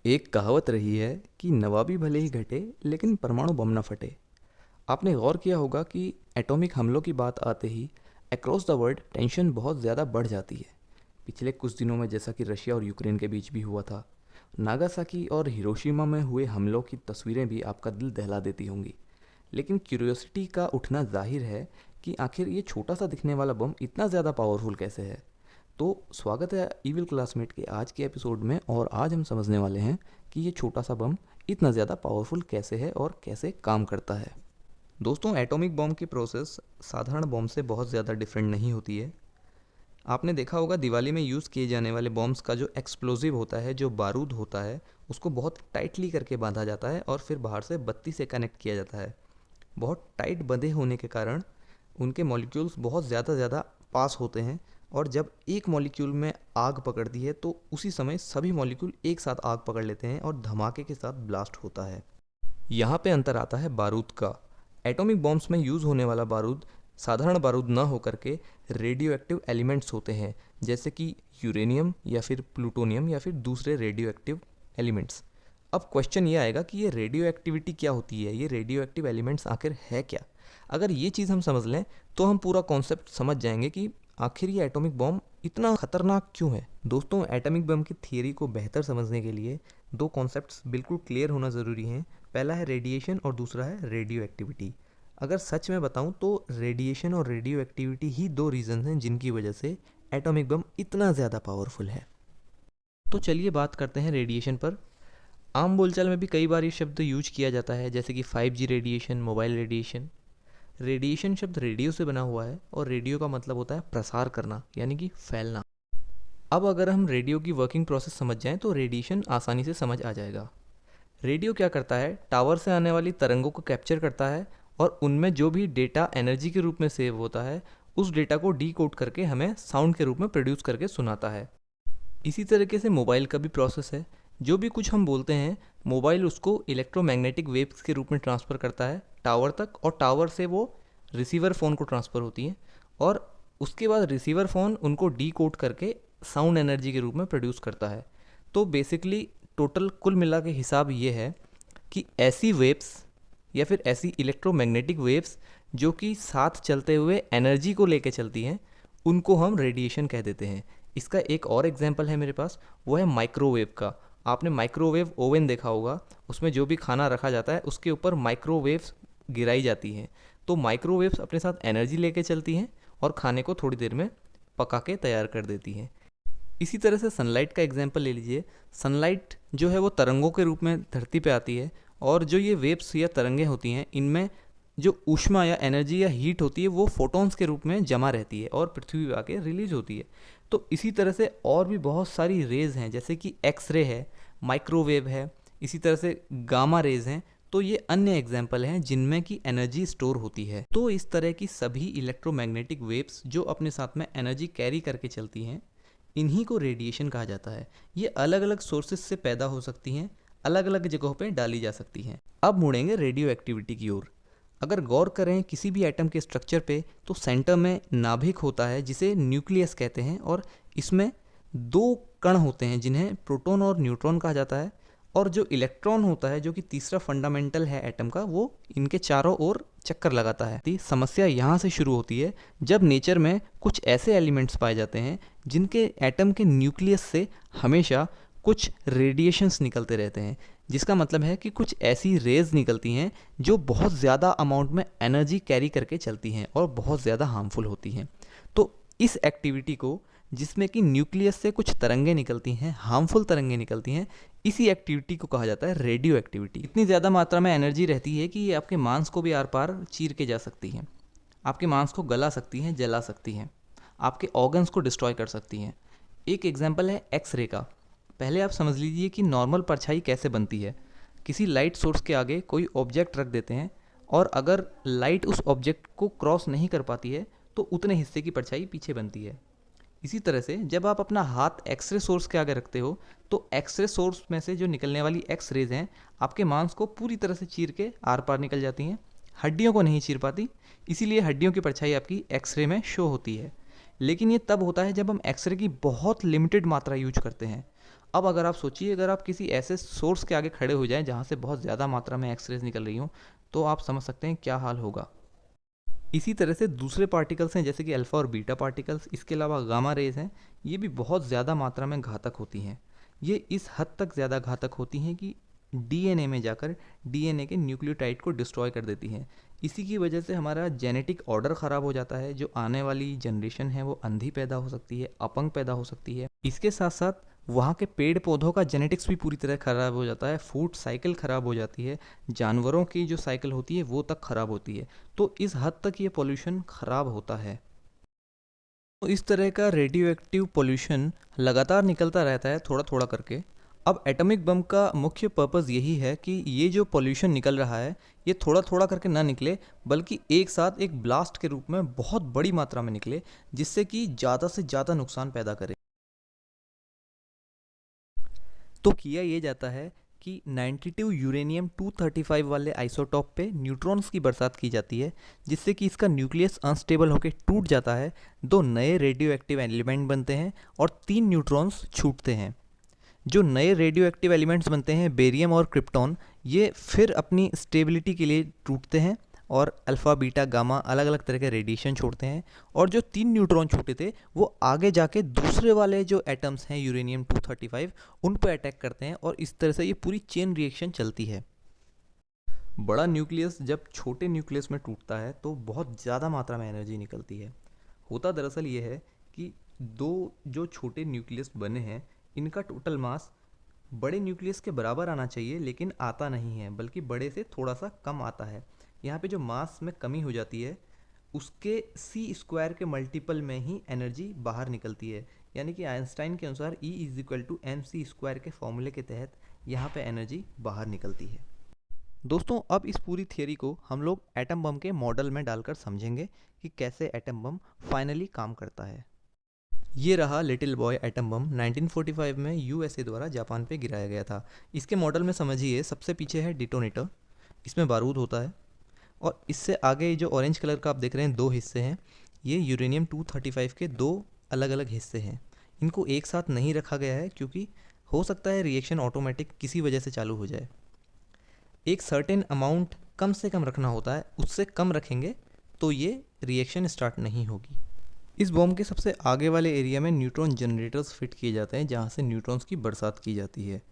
एक कहावत रही है कि नवाबी भले ही घटे लेकिन परमाणु बम ना फटे। आपने गौर किया होगा कि एटॉमिक हमलों की बात आते ही अक्रॉस द वर्ल्ड टेंशन बहुत ज़्यादा बढ़ जाती है। पिछले कुछ दिनों में जैसा कि रशिया और यूक्रेन के बीच भी हुआ था, नागासाकी और हिरोशिमा में हुए हमलों की तस्वीरें भी आपका दिल दहला देती होंगी। लेकिन क्यूरियोसिटी का उठना जाहिर है कि आखिर ये छोटा सा दिखने वाला बम इतना ज़्यादा पावरफुल कैसे है। तो स्वागत है ईविल क्लासमेट के आज के एपिसोड में, और आज हम समझने वाले हैं कि ये छोटा सा बम इतना ज़्यादा पावरफुल कैसे है और कैसे काम करता है। दोस्तों, एटॉमिक बम की प्रोसेस साधारण बम से बहुत ज़्यादा डिफरेंट नहीं होती है। आपने देखा होगा दिवाली में यूज़ किए जाने वाले बॉम्ब्स का जो एक्सप्लोजिव होता है, जो बारूद होता है, उसको बहुत टाइटली करके बांधा जाता है और फिर बाहर से बत्ती से कनेक्ट किया जाता है। बहुत टाइट बंधे होने के कारण उनके मॉलिक्यूल्स बहुत ज़्यादा पास होते हैं, और जब एक मॉलिक्यूल में आग पकड़ती है तो उसी समय सभी मॉलिक्यूल एक साथ आग पकड़ लेते हैं और धमाके के साथ ब्लास्ट होता है। यहाँ पे अंतर आता है बारूद का। एटॉमिक बॉम्ब्स में यूज़ होने वाला बारूद साधारण बारूद न होकर के रेडियो एक्टिव एलिमेंट्स होते हैं, जैसे कि यूरेनियम या फिर प्लूटोनियम या फिर दूसरे रेडियो एक्टिव एलिमेंट्स। अब क्वेश्चन ये आएगा कि ये रेडियो एक्टिविटी क्या होती है, ये रेडियो एक्टिव एलिमेंट्स आखिर है क्या। अगर ये चीज़ हम समझ लें तो हम पूरा कॉन्सेप्ट समझ जाएंगे कि आखिर ये एटॉमिक बॉम्ब इतना खतरनाक क्यों है। दोस्तों, एटॉमिक बम की थियरी को बेहतर समझने के लिए दो कॉन्सेप्ट्स बिल्कुल क्लियर होना ज़रूरी हैं। पहला है रेडिएशन और दूसरा है रेडियो एक्टिविटी। अगर सच में बताऊं तो रेडिएशन और रेडियो एक्टिविटी ही दो रीज़न हैं जिनकी वजह से एटॉमिक बम इतना ज़्यादा पावरफुल है। तो चलिए बात करते हैं रेडिएशन पर। आम बोलचाल में भी कई बार ये शब्द यूज किया जाता है, जैसे कि 5G radiation, mobile radiation. Radiation शब्द रेडियो से बना हुआ है और रेडियो का मतलब होता है प्रसार करना, यानी कि फैलना। अब अगर हम रेडियो की वर्किंग प्रोसेस समझ जाएं तो रेडिएशन आसानी से समझ आ जाएगा। रेडियो क्या करता है, टावर से आने वाली तरंगों को कैप्चर करता है और उनमें जो भी डेटा एनर्जी के रूप में सेव होता है उस डेटा को डीकोड करके हमें साउंड के रूप में प्रोड्यूस करके सुनाता है। इसी तरीके से मोबाइल का भी प्रोसेस है। जो भी कुछ हम बोलते हैं, मोबाइल उसको इलेक्ट्रोमैग्नेटिक वेव्स के रूप में ट्रांसफ़र करता है टावर तक, और टावर से वो रिसीवर फ़ोन को ट्रांसफ़र होती हैं, और उसके बाद रिसीवर फ़ोन उनको डीकोड करके साउंड एनर्जी के रूप में प्रोड्यूस करता है। तो बेसिकली टोटल कुल मिला के हिसाब ये है कि ऐसी वेव्स या फिर ऐसी इलेक्ट्रोमैग्नेटिक वेव्स जो कि साथ चलते हुए एनर्जी को लेके चलती हैं, उनको हम रेडिएशन कह देते हैं। इसका एक और एग्जांपल है मेरे पास, वो है माइक्रोवेव का। आपने माइक्रोवेव ओवन देखा होगा, उसमें जो भी खाना रखा जाता है उसके ऊपर माइक्रोवेव्स गिराई जाती हैं। तो माइक्रोवेव्स अपने साथ एनर्जी लेके चलती हैं और खाने को थोड़ी देर में पका के तैयार कर देती हैं। इसी तरह से सनलाइट का एग्जांपल ले लीजिए। सनलाइट जो है वो तरंगों के रूप में धरती पे आती है, और जो ये वेव्स या तरंगें होती हैं इनमें जो ऊष्मा या एनर्जी या हीट होती है वो फोटॉन्स के रूप में जमा रहती है और पृथ्वी पे आके रिलीज होती है। तो इसी तरह से और भी बहुत सारी रेज हैं, जैसे कि एक्सरे है, माइक्रोवेव है, इसी तरह से गामा रेज हैं। तो ये अन्य एग्जाम्पल हैं जिनमें की एनर्जी स्टोर होती है। तो इस तरह की सभी इलेक्ट्रोमैग्नेटिक वेव्स जो अपने साथ में एनर्जी कैरी करके चलती हैं, इन्हीं को रेडिएशन कहा जाता है। ये अलग अलग सोर्सेज से पैदा हो सकती हैं, अलग अलग जगहों पे डाली जा सकती हैं। अब मुड़ेंगे रेडियो एक्टिविटी की ओर। अगर गौर करें किसी भी एटम के स्ट्रक्चर पे, तो सेंटर में नाभिक होता है जिसे न्यूक्लियस कहते हैं, और इसमें दो कण होते हैं जिन्हें प्रोटॉन और न्यूट्रॉन कहा जाता है, और जो इलेक्ट्रॉन होता है जो कि तीसरा फंडामेंटल है एटम का, वो इनके चारों ओर चक्कर लगाता है। समस्या यहाँ से शुरू होती है जब नेचर में कुछ ऐसे एलिमेंट्स पाए जाते हैं जिनके एटम के न्यूक्लियस से हमेशा कुछ रेडिएशंस निकलते रहते हैं, जिसका मतलब है कि कुछ ऐसी रेज निकलती हैं जो बहुत ज़्यादा अमाउंट में एनर्जी कैरी करके चलती हैं और बहुत ज़्यादा हार्मफुल होती हैं। तो इस एक्टिविटी को, जिसमें कि न्यूक्लियस से कुछ तरंगें निकलती हैं, हार्मफुल तरंगें निकलती हैं, इसी एक्टिविटी को कहा जाता है रेडियो एक्टिविटी। इतनी ज़्यादा मात्रा में एनर्जी रहती है कि ये आपके मांस को भी आर पार चीर के जा सकती हैं, आपके मांस को गला सकती हैं, जला सकती हैं, आपके ऑर्गन्स को डिस्ट्रॉय कर सकती हैं। एक एग्जाम्पल है एक्सरे का। पहले आप समझ लीजिए कि नॉर्मल परछाई कैसे बनती है। किसी लाइट सोर्स के आगे कोई ऑब्जेक्ट रख देते हैं, और अगर लाइट उस ऑब्जेक्ट को क्रॉस नहीं कर पाती है तो उतने हिस्से की परछाई पीछे बनती है। इसी तरह से जब आप अपना हाथ एक्सरे सोर्स के आगे रखते हो तो एक्सरे सोर्स में से जो निकलने वाली एक्स रेज हैं आपके मांस को पूरी तरह से चीर के आर पार निकल जाती हैं, हड्डियों को नहीं चीर पाती, इसीलिए हड्डियों की परछाई आपकी एक्सरे में शो होती है। लेकिन ये तब होता है जब हम एक्सरे की बहुत लिमिटेड मात्रा यूज करते हैं। अब अगर आप सोचिए, अगर आप किसी ऐसे सोर्स के आगे खड़े हो जाएं जहां से बहुत ज़्यादा मात्रा में एक्सरेज निकल रही हों, तो आप समझ सकते हैं क्या हाल होगा। इसी तरह से दूसरे पार्टिकल्स हैं जैसे कि अल्फ़ा और बीटा पार्टिकल्स, इसके अलावा गामा रेज हैं, ये भी बहुत ज़्यादा मात्रा में घातक होती हैं। ये इस हद तक ज़्यादा घातक होती हैं कि डीएनए में जाकर डीएनए के न्यूक्लियोटाइड को डिस्ट्रॉय कर देती हैं। इसी की वजह से हमारा जेनेटिक ऑर्डर ख़राब हो जाता है। जो आने वाली जनरेशन है वो अंधी पैदा हो सकती है, अपंग पैदा हो सकती है। इसके साथ साथ वहाँ के पेड़ पौधों का जेनेटिक्स भी पूरी तरह ख़राब हो जाता है, फूड साइकिल ख़राब हो जाती है, जानवरों की जो साइकिल होती है वो तक ख़राब होती है। तो इस हद तक ये पोल्यूशन ख़राब होता है। तो इस तरह का रेडियो एक्टिव पोल्यूशन लगातार निकलता रहता है थोड़ा थोड़ा करके। अब एटॉमिक बम का मुख्य पर्पज़ यही है कि ये जो पोल्यूशन निकल रहा है ये थोड़ा थोड़ा करके ना निकले, बल्कि एक साथ एक ब्लास्ट के रूप में बहुत बड़ी मात्रा में निकले, जिससे कि ज़्यादा से ज़्यादा नुकसान पैदा करे। तो किया ये जाता है कि 92 यूरेनियम 235 वाले आइसोटॉप पे न्यूट्रॉन्स की बरसात की जाती है, जिससे कि इसका न्यूक्लियस अनस्टेबल होकर टूट जाता है, दो नए रेडियो एक्टिव एलिमेंट बनते हैं और तीन न्यूट्रॉन्स छूटते हैं। जो नए रेडियो एक्टिव एलिमेंट्स बनते हैं बेरियम और क्रिप्टॉन, ये फिर अपनी स्टेबिलिटी के लिए टूटते हैं और अल्फ़ा बीटा गामा अलग अलग तरह के रेडिएशन छोड़ते हैं। और जो तीन न्यूट्रॉन छूटे थे वो आगे जाके दूसरे वाले जो एटम्स हैं यूरेनियम 235 उन पर अटैक करते हैं, और इस तरह से ये पूरी चेन रिएक्शन चलती है। बड़ा न्यूक्लियस जब छोटे न्यूक्लियस में टूटता है तो बहुत ज़्यादा मात्रा में एनर्जी निकलती है। होता दरअसल ये है कि दो जो छोटे न्यूक्लियस बने हैं इनका टोटल मास बड़े न्यूक्लियस के बराबर आना चाहिए, लेकिन आता नहीं है, बल्कि बड़े से थोड़ा सा कम आता है। यहाँ पे जो मास में कमी हो जाती है उसके सी स्क्वायर के मल्टीपल में ही एनर्जी बाहर निकलती है। यानी कि आइंस्टाइन के अनुसार E is equal to M C square के फॉर्मूले के तहत यहाँ पे एनर्जी बाहर निकलती है। दोस्तों, अब इस पूरी थियोरी को हम लोग एटम बम के मॉडल में डालकर समझेंगे कि कैसे एटम बम फाइनली काम करता है। ये रहा लिटिल बॉय एटम बम, 1945 में यूएसए द्वारा जापान पे गिराया गया था। इसके मॉडल में समझिए, सबसे पीछे है डिटोनेटर, इसमें बारूद होता है, और इससे आगे जो ऑरेंज कलर का आप देख रहे हैं दो हिस्से हैं, ये यूरेनियम 235 के दो अलग अलग हिस्से हैं। इनको एक साथ नहीं रखा गया है क्योंकि हो सकता है रिएक्शन ऑटोमेटिक किसी वजह से चालू हो जाए। एक सर्टेन अमाउंट कम से कम रखना होता है, उससे कम रखेंगे तो ये रिएक्शन स्टार्ट नहीं होगी। इस बॉम्ब के सबसे आगे वाले एरिया में न्यूट्रॉन जनरेटर्स फिट किए जाते हैं जहाँ से न्यूट्रॉन्स की बरसात की जाती है।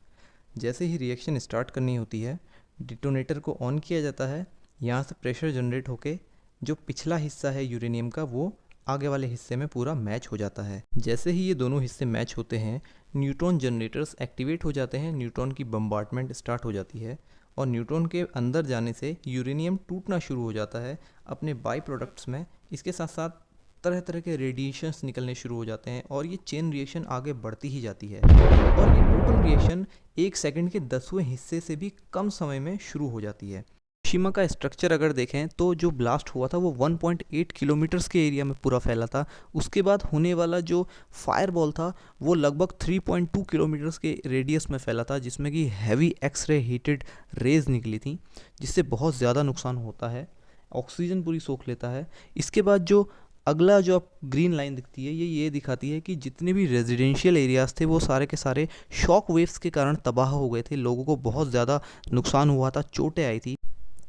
जैसे ही रिएक्शन स्टार्ट करनी होती है डिटोनेटर को ऑन किया जाता है, यहाँ से प्रेशर जनरेट होके जो पिछला हिस्सा है यूरेनियम का वो आगे वाले हिस्से में पूरा मैच हो जाता है। जैसे ही ये दोनों हिस्से मैच होते हैं न्यूट्रॉन जनरेटर्स एक्टिवेट हो जाते हैं, न्यूट्रॉन की बम्बार्टमेंट स्टार्ट हो जाती है और न्यूट्रॉन के अंदर जाने से यूरेनियम टूटना शुरू हो जाता है अपने बाई प्रोडक्ट्स में। इसके साथ साथ तरह तरह के रेडिएशंस निकलने शुरू हो जाते हैं और ये चेन रिएक्शन आगे बढ़ती ही जाती है, और ये टोटल रिएक्शन 1 सेकंड के 10वें हिस्से से भी कम समय में शुरू हो जाती है। हिरोशिमा का स्ट्रक्चर अगर देखें तो जो ब्लास्ट हुआ था वो 1.8 किलोमीटर्स के एरिया में पूरा फैला था। उसके बाद होने वाला जो फायर बॉल था वो लगभग 3.2 किलोमीटर्स के रेडियस में फैला था, जिसमें कि हैवी एक्सरे हीटेड रेज निकली थी, जिससे बहुत ज़्यादा नुकसान होता है, ऑक्सीजन पूरी सोख लेता है। इसके बाद जो अगला जो आप ग्रीन लाइन दिखती है ये दिखाती है कि जितने भी रेजिडेंशियल एरियाज़ थे वो सारे के सारे शॉक वेव्स के कारण तबाह हो गए थे, लोगों को बहुत ज़्यादा नुकसान हुआ था, चोटें आई थी।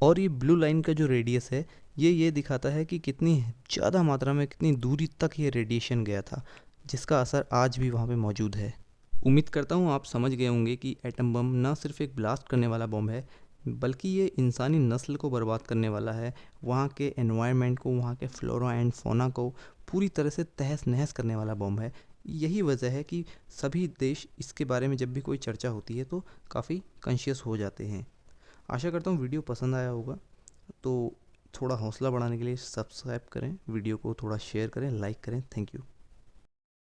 और ये ब्लू लाइन का जो रेडियस है ये दिखाता है कि कितनी ज़्यादा मात्रा में कितनी दूरी तक ये रेडिएशन गया था, जिसका असर आज भी वहाँ पे मौजूद है। उम्मीद करता हूँ आप समझ गए होंगे कि एटम बम न सिर्फ एक ब्लास्ट करने वाला बम है, बल्कि ये इंसानी नस्ल को बर्बाद करने वाला है, वहाँ के एनवायरनमेंट को, वहाँ के फ्लोरा एंड फौना को पूरी तरह से तहस नहस करने वाला बम है। यही वजह है कि सभी देश इसके बारे में जब भी कोई चर्चा होती है तो काफ़ी कॉन्शियस हो जाते हैं। आशा करता हूँ वीडियो पसंद आया होगा, तो थोड़ा हौसला बढ़ाने के लिए सब्सक्राइब करें, वीडियो को थोड़ा शेयर करें, लाइक करें। Thank you.